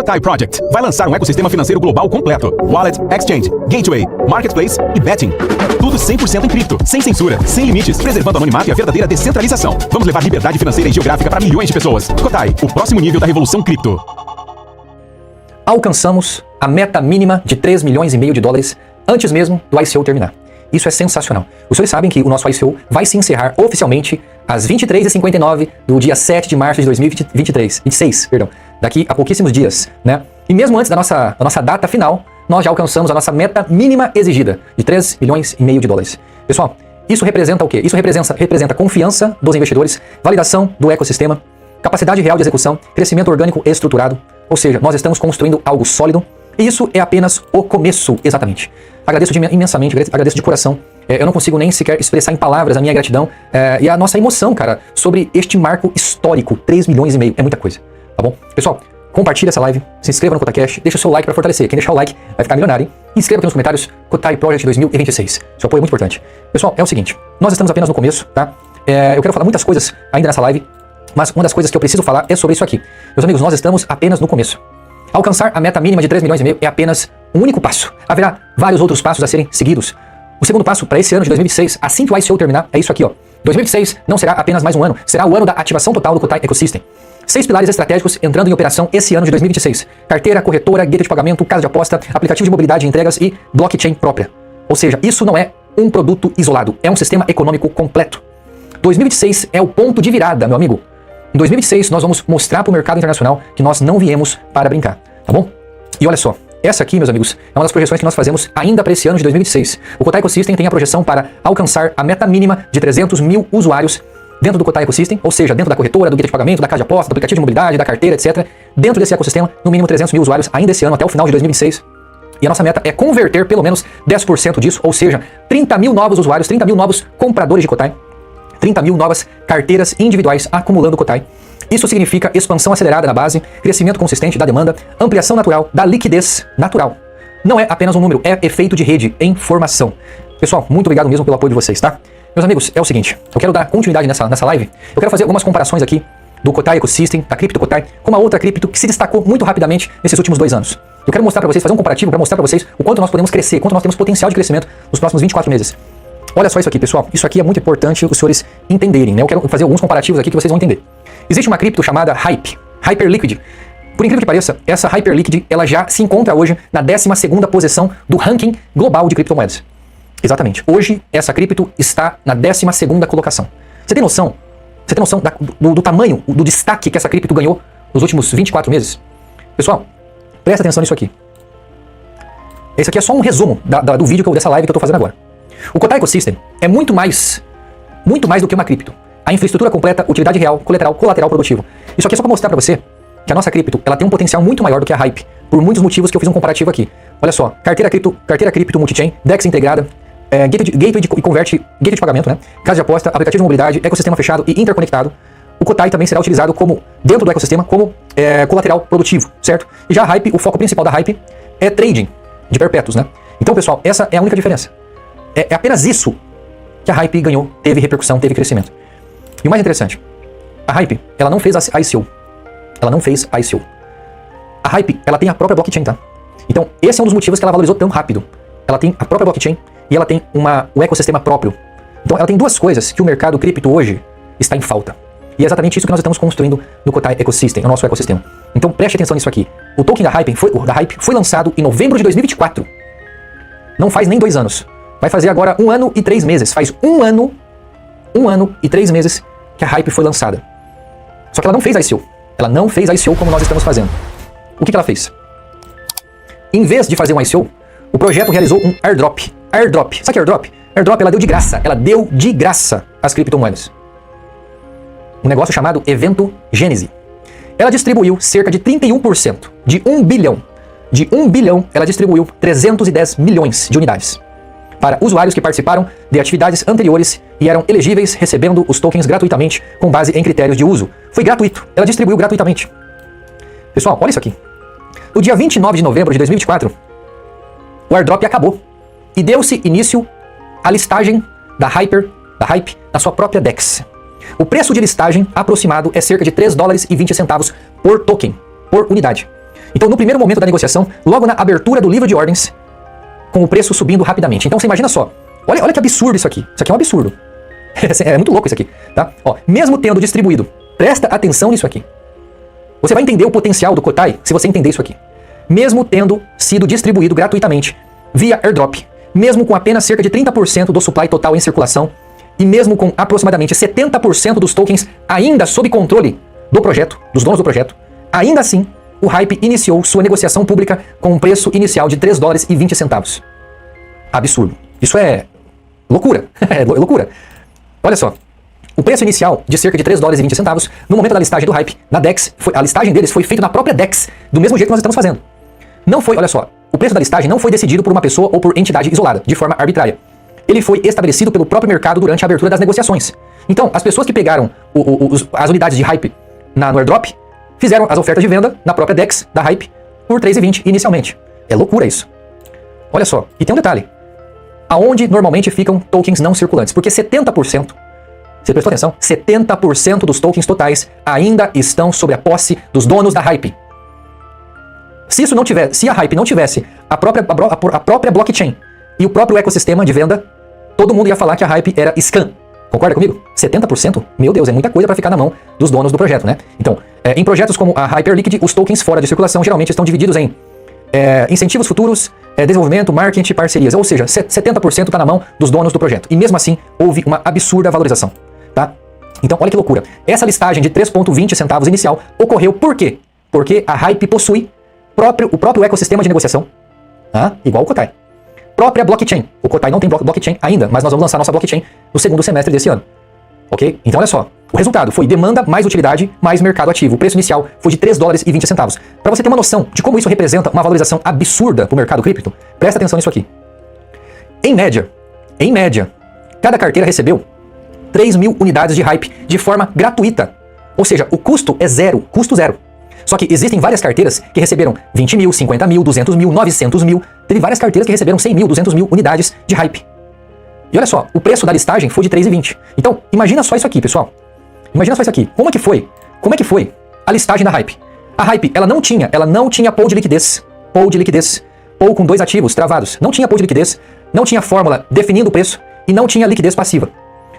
Kotai Project vai lançar um ecossistema financeiro global completo. Wallet, exchange, gateway, marketplace e betting. Tudo 100% em cripto, sem censura, sem limites, preservando o anonimato e a verdadeira descentralização. Vamos levar liberdade financeira e geográfica para milhões de pessoas. Kotai, o próximo nível da revolução cripto. Alcançamos a meta mínima de 3 milhões e meio de dólares antes mesmo do ICO terminar. Isso é sensacional. Os senhores sabem que o nosso ICO vai se encerrar oficialmente às 23h59 do dia 7 de março de 2026, daqui a pouquíssimos dias, né? E mesmo antes da nossa data final, nós já alcançamos a nossa meta mínima exigida de 3 milhões e meio de dólares. Pessoal, isso representa o quê? Isso representa confiança dos investidores, validação do ecossistema, capacidade real de execução, crescimento orgânico estruturado, ou seja, nós estamos construindo algo sólido, e isso é apenas o começo, exatamente. Agradeço imensamente, agradeço de coração. Eu não consigo nem sequer expressar em palavras a minha gratidão e a nossa emoção, cara, sobre este marco histórico, 3 milhões e meio, é muita coisa, tá bom? Pessoal, compartilha essa live, se inscreva no KotaCast, deixa o seu like para fortalecer. Quem deixar o like vai ficar milionário, hein? E escreva aqui nos comentários Kotai Project 2026. Seu apoio é muito importante. Pessoal, é o seguinte, nós estamos apenas no começo, tá? Eu quero falar muitas coisas ainda nessa live, mas uma das coisas que eu preciso falar é sobre isso aqui. Meus amigos, nós estamos apenas no começo. Alcançar a meta mínima de 3 milhões e meio é apenas um único passo. Haverá vários outros passos a serem seguidos. O segundo passo para esse ano de 2026, assim que o ICO terminar, é isso aqui, ó. 2026 não será apenas mais um ano, será o ano da ativação total do Kotai Ecosystem. 6 pilares estratégicos entrando em operação esse ano de 2026. Carteira, corretora, gateway de pagamento, casa de aposta, aplicativo de mobilidade e entregas e blockchain própria. Ou seja, isso não é um produto isolado, é um sistema econômico completo. 2026 é o ponto de virada, meu amigo. Em 2026, nós vamos mostrar para o mercado internacional que nós não viemos para brincar, tá bom? E olha só, essa aqui, meus amigos, é uma das projeções que nós fazemos ainda para esse ano de 2026. O Kotai Ecosystem tem a projeção para alcançar a meta mínima de 300 mil usuários dentro do Kotai Ecosystem, ou seja, dentro da corretora, do gateway de pagamento, da casa de aposta, do aplicativo de mobilidade, da carteira, etc. Dentro desse ecossistema, no mínimo 300 mil usuários ainda esse ano, até o final de 2026. E a nossa meta é converter pelo menos 10% disso, ou seja, 30 mil novos usuários, 30 mil novos compradores de Kotai, 30 mil novas carteiras individuais acumulando Kotai. Isso significa expansão acelerada na base, crescimento consistente da demanda, ampliação natural da liquidez natural. Não é apenas um número, é efeito de rede em formação. Pessoal, muito obrigado mesmo pelo apoio de vocês, tá? Meus amigos, é o seguinte, eu quero dar continuidade nessa live, eu quero fazer algumas comparações aqui do Kotai Ecosystem, da Cripto Kotai, com uma outra cripto que se destacou muito rapidamente nesses últimos 2 anos. Eu quero mostrar para vocês, fazer um comparativo para mostrar para vocês o quanto nós podemos crescer, quanto nós temos potencial de crescimento nos próximos 24 meses. Olha só isso aqui, pessoal. Isso aqui é muito importante os senhores entenderem, né? Eu quero fazer alguns comparativos aqui que vocês vão entender. Existe uma cripto chamada Hype, Hyperliquid. Por incrível que pareça, essa Hyperliquid, ela já se encontra hoje na 12ª posição do ranking global de criptomoedas. Exatamente. Hoje, essa cripto está na 12ª colocação. Você tem noção? Você tem noção do tamanho, do destaque que essa cripto ganhou nos últimos 24 meses? Pessoal, presta atenção nisso aqui. Esse aqui é só um resumo do vídeo dessa live que eu estou fazendo agora. O Kotai Ecosystem é muito mais do que uma cripto. A infraestrutura completa, utilidade real, colateral produtivo. Isso aqui é só para mostrar para você que a nossa cripto ela tem um potencial muito maior do que a Hype, por muitos motivos que eu fiz um comparativo aqui. Olha só, carteira cripto multichain, DEX integrada, gateway de pagamento, né? Casa de aposta, aplicativo de mobilidade, ecossistema fechado e interconectado. O Kotai também será utilizado como, dentro do ecossistema, como colateral produtivo, certo? E já a Hype, o foco principal da Hype é trading de perpétuos, né? Então, pessoal, essa é a única diferença. É apenas isso que a Hype ganhou, teve repercussão, teve crescimento. E o mais interessante, a Hype, ela não fez a ICO. Ela não fez a ICO. A Hype, ela tem a própria blockchain, tá? Então, esse é um dos motivos que ela valorizou tão rápido. Ela tem a própria blockchain e ela tem um ecossistema próprio. Então, ela tem duas coisas que o mercado cripto hoje está em falta. E é exatamente isso que nós estamos construindo no Kotai Ecosystem, no nosso ecossistema. Então, preste atenção nisso aqui. O token da Hype foi lançado em novembro de 2024. Não faz nem 2 anos. Vai fazer agora 1 ano e 3 meses. Faz 1 ano e 3 meses que a Hype foi lançada. Só que ela não fez a ICO. Ela não fez a ICO como nós estamos fazendo. O que ela fez? Em vez de fazer um ICO, o projeto realizou um airdrop. Airdrop. Sabe o que é airdrop? Airdrop, ela deu de graça. Ela deu de graça as criptomoedas. Um negócio chamado Evento Gênese. Ela distribuiu cerca de 31% de 1 bilhão. De 1 bilhão, ela distribuiu 310 milhões de unidades para usuários que participaram de atividades anteriores e eram elegíveis recebendo os tokens gratuitamente com base em critérios de uso. Foi gratuito, ela distribuiu gratuitamente. Pessoal, olha isso aqui. No dia 29 de novembro de 2024, o airdrop acabou e deu-se início à listagem da Hype na sua própria DEX. O preço de listagem aproximado é cerca de $3,20 por token, por unidade. Então, no primeiro momento da negociação, logo na abertura do livro de ordens, com o preço subindo rapidamente. Então, você imagina só. Olha que absurdo isso aqui. Isso aqui é um absurdo. É muito louco isso aqui, tá? Ó, mesmo tendo distribuído, presta atenção nisso aqui. Você vai entender o potencial do Kotai se você entender isso aqui. Mesmo tendo sido distribuído gratuitamente via airdrop, mesmo com apenas cerca de 30% do supply total em circulação, e mesmo com aproximadamente 70% dos tokens ainda sob controle do projeto, dos donos do projeto, ainda assim, o Hype iniciou sua negociação pública com um preço inicial de 3 dólares e 20 centavos. Absurdo. Isso é loucura. É loucura. Olha só. O preço inicial de cerca de 3 dólares e 20 centavos, no momento da listagem do Hype, na DEX, a listagem deles foi feita na própria DEX, do mesmo jeito que nós estamos fazendo. Não foi, olha só, o preço da listagem não foi decidido por uma pessoa ou por entidade isolada, de forma arbitrária. Ele foi estabelecido pelo próprio mercado durante a abertura das negociações. Então, as pessoas que pegaram as unidades de Hype no airdrop, fizeram as ofertas de venda na própria DEX da Hype por 3,20 inicialmente. É loucura isso. Olha só, e tem um detalhe. Aonde normalmente ficam tokens não circulantes? Porque 70%, você prestou atenção? 70% dos tokens totais ainda estão sob a posse dos donos da Hype. Se isso não tivesse, se a Hype não tivesse a própria blockchain e o próprio ecossistema de venda, todo mundo ia falar que a Hype era scam. Concorda comigo? 70%? Meu Deus, é muita coisa para ficar na mão dos donos do projeto, né? Então, em projetos como a Hyperliquid, os tokens fora de circulação geralmente estão divididos em incentivos futuros, desenvolvimento, marketing, parcerias. Ou seja, 70% está na mão dos donos do projeto. E mesmo assim, houve uma absurda valorização, tá? Então, olha que loucura. Essa listagem de 3,20 centavos inicial ocorreu por quê? Porque a Hype possui o próprio ecossistema de negociação, igual o Kotai. Própria blockchain. O Kotai não tem blockchain ainda, mas nós vamos lançar nossa blockchain no segundo semestre desse ano. Ok? Então, olha só. O resultado foi demanda mais utilidade mais mercado ativo. O preço inicial foi de 3 dólares e 20 centavos. Para você ter uma noção de como isso representa uma valorização absurda para o mercado cripto, presta atenção nisso aqui. Em média, cada carteira recebeu 3 mil unidades de Hype de forma gratuita. Ou seja, o custo é zero, custo zero. Só que existem várias carteiras que receberam 20 mil, 50 mil, 200 mil, 900 mil. Teve várias carteiras que receberam 100 mil, 200 mil unidades de Hype. E olha só, o preço da listagem foi de 3,20. Então, imagina só isso aqui, pessoal. Imagina só isso aqui. Como é que foi a listagem da Hype? A Hype, ela não tinha pool de liquidez. Pool com 2 ativos travados. Não tinha pool de liquidez, não tinha fórmula definindo o preço e não tinha liquidez passiva.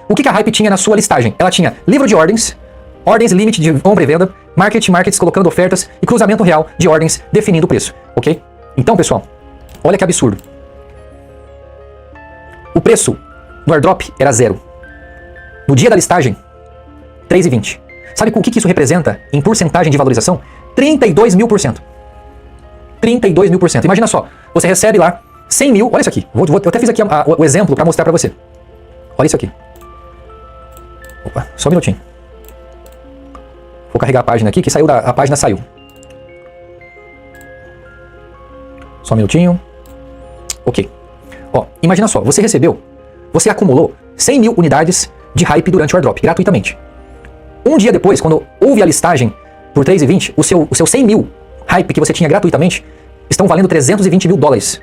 O que a Hype tinha na sua listagem? Ela tinha livro de ordens limite de compra e venda, markets colocando ofertas e cruzamento real de ordens definindo o preço, ok? Então, pessoal, olha que absurdo. O preço no airdrop era zero. No dia da listagem, 3,20. Sabe o que isso representa em porcentagem de valorização? 32 mil por cento. 32 mil por cento. Imagina só, você recebe lá 100 mil, olha isso aqui. Eu até fiz aqui o exemplo para mostrar para você. Olha isso aqui. Opa, só um minutinho. Vou carregar a página aqui, que a página saiu. Só um minutinho. Ok. Ó, imagina só, você acumulou 100 mil unidades de Hype durante o airdrop, gratuitamente. Um dia depois, quando houve a listagem por 3,20, o seu 100 mil Hype que você tinha gratuitamente estão valendo 320 mil dólares.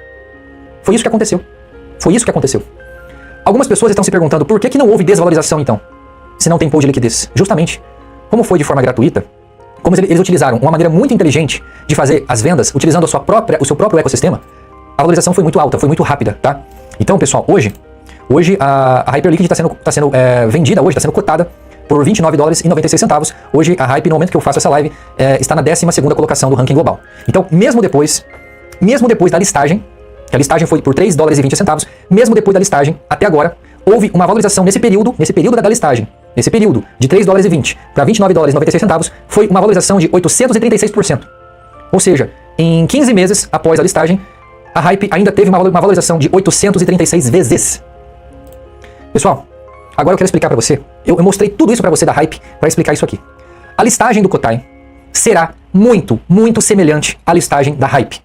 Foi isso que aconteceu. Algumas pessoas estão se perguntando por que não houve desvalorização então, se não tem pool de liquidez. Justamente, como foi de forma gratuita, como eles utilizaram uma maneira muito inteligente de fazer as vendas, utilizando o seu próprio ecossistema, a valorização foi muito alta, foi muito rápida, tá? Então, pessoal, hoje a Hyperliquid está sendo vendida, está sendo cotada por 29 dólares e 96 centavos. Hoje a Hype, no momento que eu faço essa live, está na 12ª colocação do ranking global. Então, mesmo depois da listagem, que a listagem foi por 3 dólares e 20 centavos, mesmo depois da listagem, até agora, houve uma valorização nesse período da listagem. Nesse período, de 3 dólares e 20 para 29 dólares e 96 centavos, foi uma valorização de 836%. Ou seja, em 15 meses após a listagem, a Hype ainda teve uma valorização de 836 vezes. Pessoal, agora eu quero explicar para você. Eu mostrei tudo isso para você da Hype para explicar isso aqui. A listagem do Kotai será muito, muito semelhante à listagem da Hype.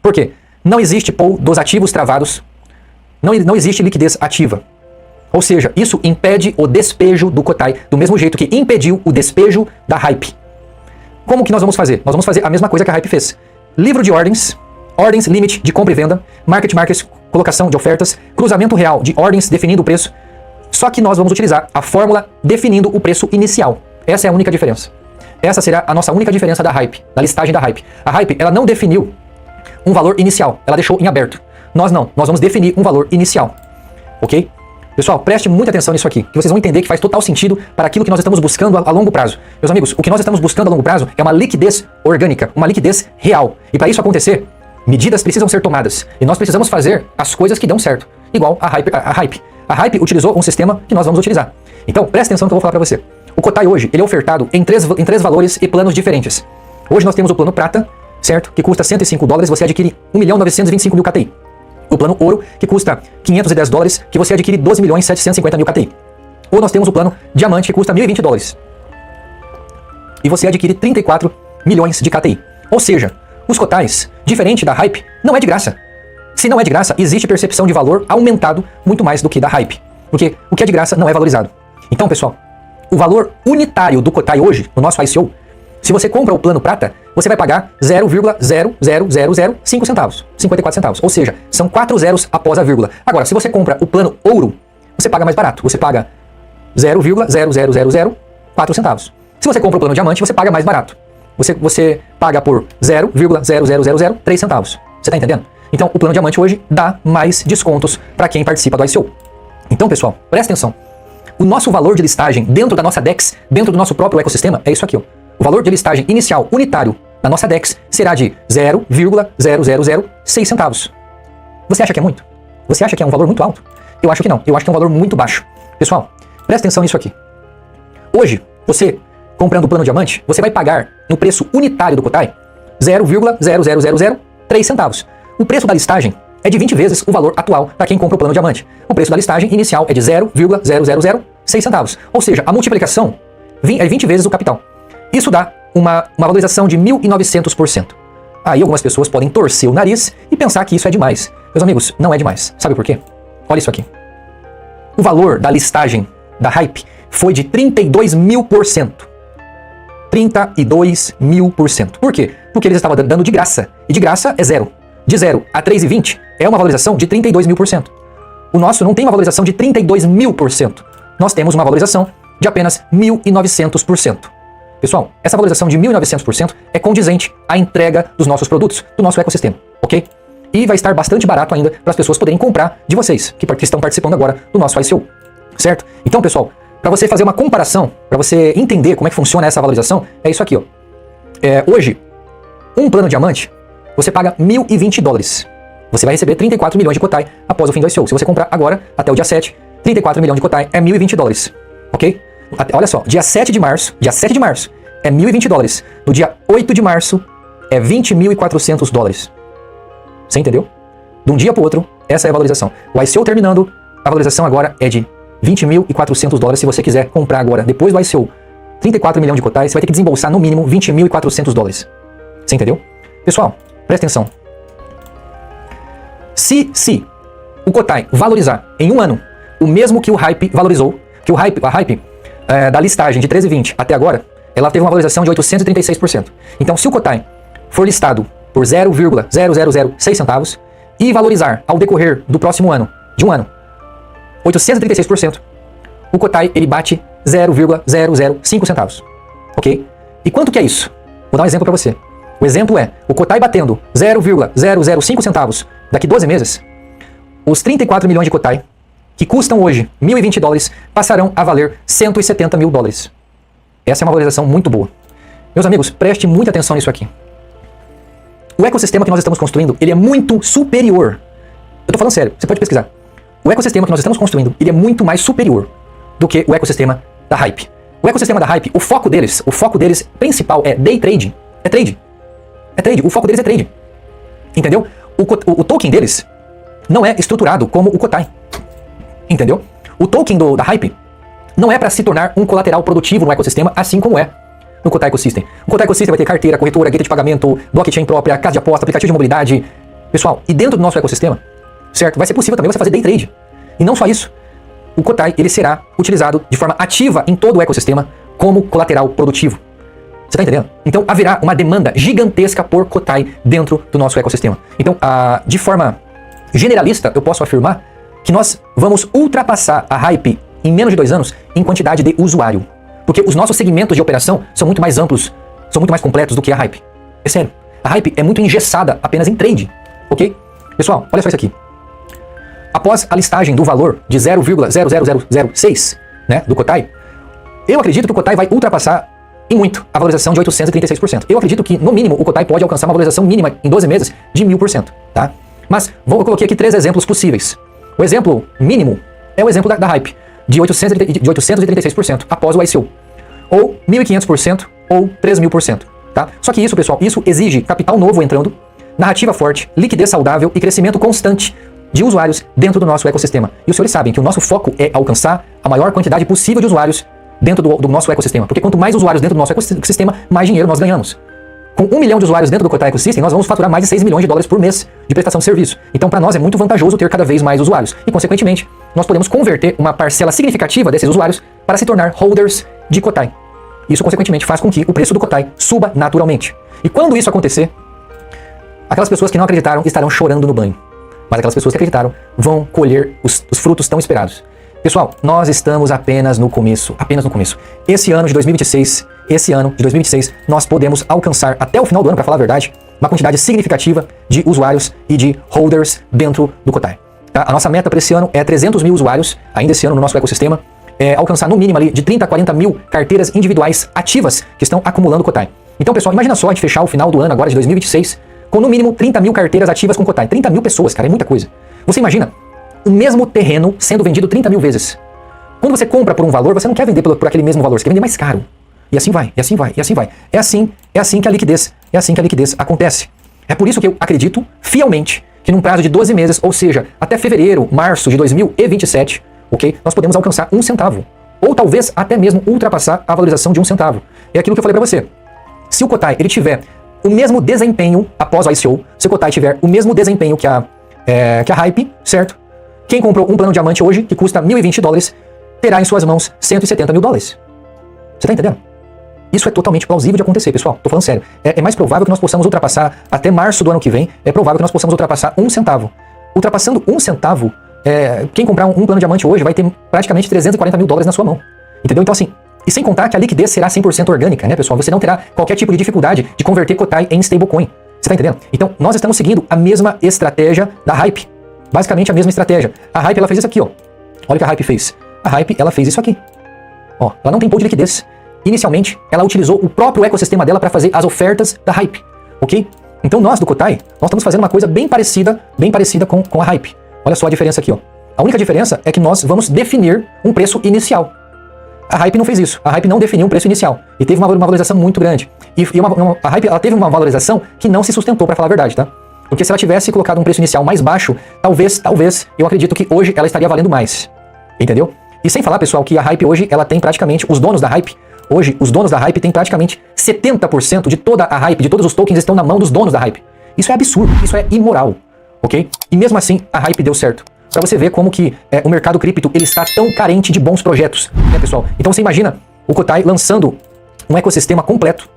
Por quê? Não existe pool dos ativos travados, não existe liquidez ativa. Ou seja, isso impede o despejo do Kotai, do mesmo jeito que impediu o despejo da Hype. Como que nós vamos fazer? Nós vamos fazer a mesma coisa que a Hype fez. Livro de ordens limite de compra e venda, markets, colocação de ofertas, cruzamento real de ordens definindo o preço. Só que nós vamos utilizar a fórmula definindo o preço inicial. Essa é a única diferença. essa será a nossa única diferença da Hype, da listagem da Hype. A Hype, ela não definiu um valor inicial, ela deixou em aberto. Nós não, nós vamos definir um valor inicial, ok? Pessoal, preste muita atenção nisso aqui, que vocês vão entender que faz total sentido para aquilo que nós estamos buscando a longo prazo. Meus amigos, o que nós estamos buscando a longo prazo é uma liquidez orgânica, uma liquidez real. E para isso acontecer, medidas precisam ser tomadas. E nós precisamos fazer as coisas que dão certo. Igual a Hype. A Hype utilizou um sistema que nós vamos utilizar. Então, preste atenção no que eu vou falar para você. O Kotai hoje, ele é ofertado em três valores e planos diferentes. Hoje nós temos o plano prata, certo? Que custa $105, você adquire 1.925.000 KTI. O plano ouro, que custa $510, que você adquire 12.750.000 KTI. Ou nós temos o plano diamante, que custa $1.020. E você adquire 34 milhões de KTI. Ou seja, os Kotais, diferente da Hype, não é de graça. Se não é de graça, existe percepção de valor aumentado muito mais do que da Hype. Porque o que é de graça não é valorizado. Então, pessoal, o valor unitário do Kotai hoje, no nosso ICO, se você compra o plano prata, você vai pagar 0,00005 centavos, 54 centavos. Ou seja, são 4 zeros após a vírgula. Agora, se você compra o plano ouro, você paga mais barato. Você paga 0,00004 centavos. Se você compra o plano diamante, você paga mais barato. Você paga por 0,00003 centavos. Você tá entendendo? Então, o plano diamante hoje dá mais descontos para quem participa do ICO. Então, pessoal, presta atenção. O nosso valor de listagem dentro da nossa DEX, dentro do nosso próprio ecossistema, é isso aqui, ó. O valor de listagem inicial unitário na nossa DEX será de 0,0006 centavos. Você acha que é muito? Você acha que é um valor muito alto? Eu acho que não. Eu acho que é um valor muito baixo. Pessoal, presta atenção nisso aqui. Hoje, você, comprando o plano diamante, você vai pagar no preço unitário do Kotai 0,00003 centavos. O preço da listagem é de 20 vezes o valor atual para quem compra o plano diamante. O preço da listagem inicial é de 0,0006 centavos. Ou seja, a multiplicação é 20 vezes o capital. Isso dá uma valorização de 1.900%. Aí algumas pessoas podem torcer o nariz e pensar que isso é demais. Meus amigos, não é demais. Sabe por quê? Olha isso aqui. O valor da listagem da Hype foi de 32.000%. 32.000%. Por quê? Porque eles estavam dando de graça. E de graça é zero. De 0 a 3,20 é uma valorização de 32.000%. O nosso não tem uma valorização de 32.000%. Nós temos uma valorização de apenas 1.900%. Pessoal, essa valorização de 1.900% é condizente à entrega dos nossos produtos, do nosso ecossistema, ok? E vai estar bastante barato ainda para as pessoas poderem comprar de vocês, que estão participando agora do nosso ICO, certo? Então, pessoal, para você fazer uma comparação, para você entender como é que funciona essa valorização, é isso aqui, ó. Hoje, um plano diamante, você paga $1.020. Você vai receber 34 milhões de Kotai após o fim do ICO. Se você comprar agora, até o dia 7, 34 milhões de Kotai é $1.020, ok? Olha só, dia 7 de março é $1.020. No dia 8 de março é $20.400. Você entendeu? De um dia para o outro, essa é a valorização. O ICO terminando, a valorização agora é de $20.400. Se você quiser comprar agora, depois do ICO, 34 milhões de Kotai, você vai ter que desembolsar no mínimo $20.400. Você entendeu? Pessoal, presta atenção. Se o Kotai valorizar em um ano o mesmo que o Hype valorizou, que a Hype da listagem de 13,20 até agora, ela teve uma valorização de 836%. Então, se o Kotai for listado por 0,0006 centavos e valorizar ao decorrer do próximo ano, de um ano, 836%, o Kotai ele bate 0,005 centavos. Ok? E quanto que é isso? Vou dar um exemplo para você. O exemplo é, o Kotai batendo 0,005 centavos daqui 12 meses, os 34 milhões de Kotai, que custam hoje $1.020, passarão a valer $170 mil. Essa é uma valorização muito boa. Meus amigos, preste muita atenção nisso aqui. O ecossistema que nós estamos construindo, ele é muito superior. Eu tô falando sério, você pode pesquisar. O ecossistema que nós estamos construindo, ele é muito mais superior do que o ecossistema da Hype. O ecossistema da Hype, o foco deles principal é day trade. É trade. O foco deles é trade. Entendeu? O token deles não é estruturado como o Kotai. Entendeu? O token da Hype não é para se tornar um colateral produtivo no ecossistema, assim como é no Kotai Ecosystem. O Kotai Ecosystem vai ter carteira, corretora, gateway de pagamento, blockchain própria, casa de aposta, aplicativo de mobilidade. Pessoal, e dentro do nosso ecossistema, certo? Vai ser possível também você fazer day trade. E não só isso. O Kotai, ele será utilizado de forma ativa em todo o ecossistema como colateral produtivo. Você tá entendendo? Então haverá uma demanda gigantesca por Kotai dentro do nosso ecossistema. Então, de forma generalista, eu posso afirmar que nós vamos ultrapassar a Hype em menos de 2 anos em quantidade de usuário. Porque os nossos segmentos de operação são muito mais amplos, são muito mais completos do que a Hype. É sério. A Hype é muito engessada apenas em trade, ok? Pessoal, olha só isso aqui. Após a listagem do valor de 0,00006, né, do Kotai, eu acredito que o Kotai vai ultrapassar em muito a valorização de 836%. Eu acredito que, no mínimo, o Kotai pode alcançar uma valorização mínima em 12 meses de 1000%, tá? Mas eu coloquei aqui 3 exemplos possíveis. O exemplo mínimo é o exemplo da Hype, de 836% após o ICO. Ou 1.500% ou 3.000%, tá? Só que isso, pessoal, isso exige capital novo entrando, narrativa forte, liquidez saudável e crescimento constante de usuários dentro do nosso ecossistema. E os senhores sabem que o nosso foco é alcançar a maior quantidade possível de usuários dentro do nosso ecossistema. Porque quanto mais usuários dentro do nosso ecossistema, mais dinheiro nós ganhamos. Com 1 milhão de usuários dentro do Kotai Ecosystem, nós vamos faturar mais de 6 milhões de dólares por mês de prestação de serviço. Então, para nós é muito vantajoso ter cada vez mais usuários. E, consequentemente, nós podemos converter uma parcela significativa desses usuários para se tornar holders de Kotai. Isso, consequentemente, faz com que o preço do Kotai suba naturalmente. E quando isso acontecer, aquelas pessoas que não acreditaram estarão chorando no banho. Mas aquelas pessoas que acreditaram vão colher os frutos tão esperados. Pessoal, nós estamos apenas no começo, Esse ano de 2026, nós podemos alcançar até o final do ano, para falar a verdade, uma quantidade significativa de usuários e de holders dentro do Kotai. Tá? A nossa meta para esse ano é 300 mil usuários, ainda esse ano no nosso ecossistema, alcançar no mínimo ali de 30 a 40 mil carteiras individuais ativas que estão acumulando Kotai. Então, pessoal, imagina só a gente fechar o final do ano agora de 2026 com no mínimo 30 mil carteiras ativas com Kotai. 30 mil pessoas, cara, é muita coisa. Você imagina o mesmo terreno sendo vendido 30 mil vezes. Quando você compra por um valor, você não quer vender por aquele mesmo valor, você quer vender mais caro. E assim vai, e assim vai, e assim vai. É assim que a liquidez acontece. É por isso que eu acredito fielmente que num prazo de 12 meses, ou seja, até fevereiro, março de 2027, ok, nós podemos alcançar 1 centavo. Ou talvez até mesmo ultrapassar a valorização de 1 centavo. É aquilo que eu falei pra você. Se o Kotai ele tiver o mesmo desempenho após o ICO, se o Kotai tiver o mesmo desempenho que a Hype, certo? Quem comprou um plano diamante hoje, que custa 1.020 dólares, terá em suas mãos 170 mil dólares. Você tá entendendo? Isso é totalmente plausível de acontecer, pessoal. Tô falando sério. É mais provável que nós possamos ultrapassar, até março do ano que vem, é provável que nós possamos ultrapassar 1 centavo. Ultrapassando 1 centavo, quem comprar um plano diamante hoje vai ter praticamente 340 mil dólares na sua mão. Entendeu? Então assim, e sem contar que a liquidez será 100% orgânica, né, pessoal? Você não terá qualquer tipo de dificuldade de converter Kotai em stablecoin. Você tá entendendo? Então, nós estamos seguindo a mesma estratégia da Hype. Basicamente a mesma estratégia. A Hype, ela fez isso aqui, ó. Olha o que a Hype fez. A Hype, ela fez isso aqui. Ó, ela não tem pool de liquidez. Inicialmente, ela utilizou o próprio ecossistema dela para fazer as ofertas da Hype, ok? Então nós do Kotai, nós estamos fazendo uma coisa bem parecida com a Hype. Olha só a diferença aqui, ó. A única diferença é que nós vamos definir um preço inicial. A Hype não fez isso. A Hype não definiu um preço inicial. E teve uma valorização muito grande. A Hype, ela teve uma valorização que não se sustentou, para falar a verdade, tá? Porque se ela tivesse colocado um preço inicial mais baixo, talvez, eu acredito que hoje ela estaria valendo mais. Entendeu? E sem falar, pessoal, que a Hype hoje, ela tem praticamente, os donos da Hype, hoje, os donos da Hype têm praticamente 70% de toda a Hype, de todos os tokens estão na mão dos donos da Hype. Isso é absurdo, isso é imoral, ok? E mesmo assim, a Hype deu certo. Pra você ver como que o mercado cripto, ele está tão carente de bons projetos, né, pessoal? Então você imagina o Kotai lançando um ecossistema completo,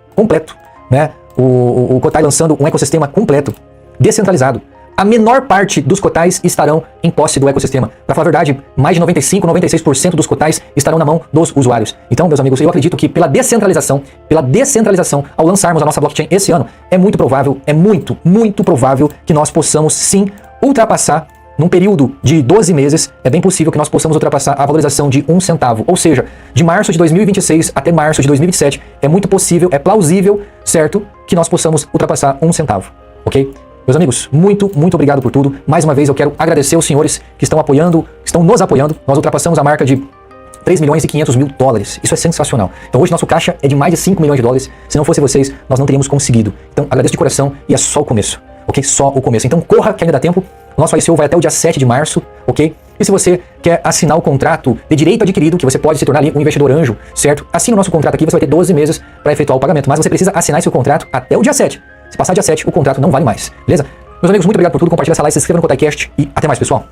né? O Kotai lançando um ecossistema completo, descentralizado. A menor parte dos Kotais estarão em posse do ecossistema. Pra falar a verdade, mais de 95, 96% dos Kotais estarão na mão dos usuários. Então, meus amigos, eu acredito que pela descentralização, ao lançarmos a nossa blockchain esse ano, é muito provável, muito provável que nós possamos sim ultrapassar, num período de 12 meses, é bem possível que nós possamos ultrapassar a valorização de 1 centavo. Ou seja, de março de 2026 até março de 2027, é muito possível, é plausível, certo, que nós possamos ultrapassar 1 centavo, ok? Meus amigos, muito obrigado por tudo. Mais uma vez eu quero agradecer os senhores que estão nos apoiando. Nós ultrapassamos a marca de 3 milhões e 500 mil dólares. Isso é sensacional. Então hoje nosso caixa é de mais de 5 milhões de dólares. Se não fosse vocês, nós não teríamos conseguido. Então agradeço de coração e é só o começo, ok? Só o começo. Então corra que ainda dá tempo. O nosso ICO vai até o dia 7 de março, ok? E se você quer assinar o contrato de direito adquirido, que você pode se tornar ali um investidor anjo, certo? Assina o nosso contrato aqui, você vai ter 12 meses para efetuar o pagamento. Mas você precisa assinar esse contrato até o dia 7. Se passar dia 7, o contrato não vale mais, beleza? Meus amigos, muito obrigado por tudo. Compartilha essa live, se inscreva no KotaiCast e até mais, pessoal.